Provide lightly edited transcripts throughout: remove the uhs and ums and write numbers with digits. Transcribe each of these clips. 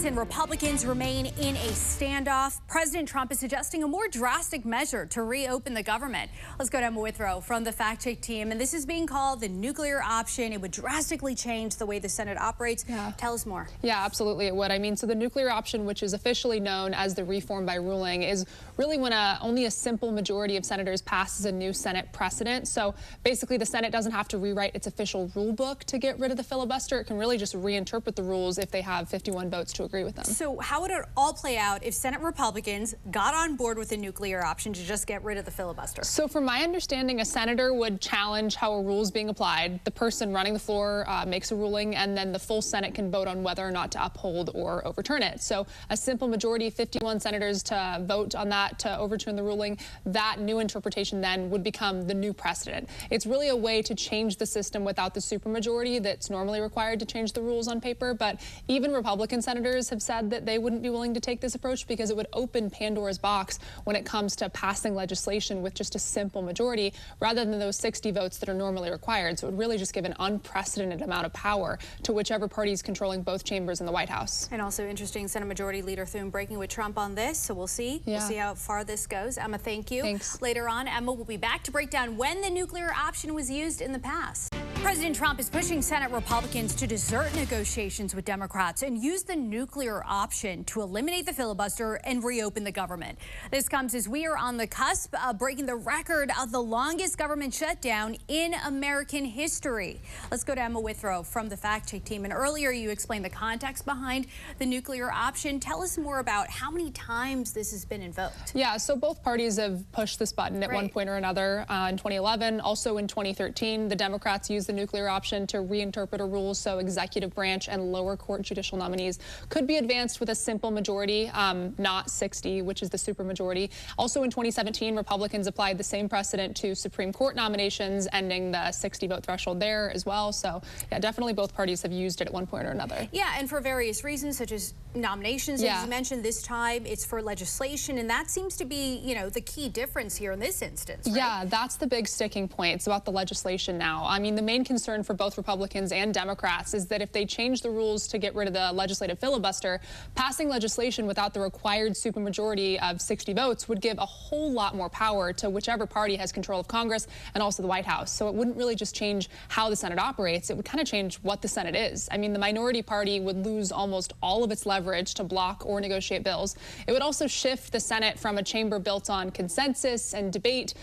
Democrats and Republicans remain in a standoff. President Trump is suggesting a more drastic measure to reopen the government. Let's go to Emma Withrow from the Fact Check team. And this is being called the nuclear option. It would drastically change the way the Senate operates. Yeah. Tell us more. Yeah, absolutely it would. I mean, so the nuclear option, which is officially known as the reform by ruling, is really when only a simple majority of senators passes a new Senate precedent. So basically the Senate doesn't have to rewrite its official rule book to get rid of the filibuster. It can really just reinterpret the rules if they have 51 votes to agree with them. So how would it all play out if Senate Republicans got on board with the nuclear option to just get rid of the filibuster? So from my understanding, a senator would challenge how a rule is being applied. The person running the floor makes a ruling, and then the full Senate can vote on whether or not to uphold or overturn it. So a simple majority, 51 senators to vote on that to overturn the ruling, that new interpretation then would become the new precedent. It's really a way to change the system without the supermajority that's normally required to change the rules on paper. But even Republican senators have said that they wouldn't be willing to take this approach because it would open Pandora's box when it comes to passing legislation with just a simple majority rather than those 60 votes that are normally required. So it would really just give an unprecedented amount of power to whichever party is controlling both chambers in the White House. And also interesting, Senate Majority Leader Thune breaking with Trump on this, so we'll see. Yeah. We'll see how far this goes. Emma, thank you. Thanks. Later on, Emma will be back to break down when the nuclear option was used in the past. President Trump is pushing Senate Republicans to desert negotiations with Democrats and use the nuclear option to eliminate the filibuster and reopen the government. This comes as we are on the cusp of breaking the record of the longest government shutdown in American history. Let's go to Emma Withrow from the Fact Check team. And earlier you explained the context behind the nuclear option. Tell us more about how many times this has been invoked. Yeah, so both parties have pushed this button at one point or another. In 2011, also in 2013, the Democrats used the nuclear option to reinterpret a rule so executive branch and lower court judicial nominees could be advanced with a simple majority, not 60, which is the supermajority. Also in 2017, Republicans applied the same precedent to Supreme Court nominations, ending the 60-vote threshold there as well. So yeah, definitely both parties have used it at one point or another. Yeah, and for various reasons, such as nominations, as you mentioned. This time it's for legislation, and that seems to be, you know, the key difference here in this instance, right? Yeah, that's the big sticking point. It's about the legislation now. I mean, the main concern for both Republicans and Democrats is that if they change the rules to get rid of the legislative filibuster, passing legislation without the required supermajority of 60 votes would give a whole lot more power to whichever party has control of Congress and also the White House. So it wouldn't really just change how the Senate operates. It would kind of change what the Senate is. I mean, the minority party would lose almost all of its leverage to block or negotiate bills. It would also shift the Senate from a chamber built on consensus and debate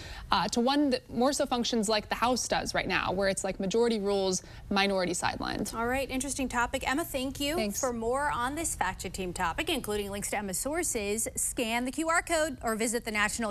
to one that more so functions like the House does right now, where it's like majority rules, minority sidelines. All right, interesting topic. Emma, thank you. Thanks. For more on this Fact Check team topic, including links to Emma's sources, scan the QR code or visit the National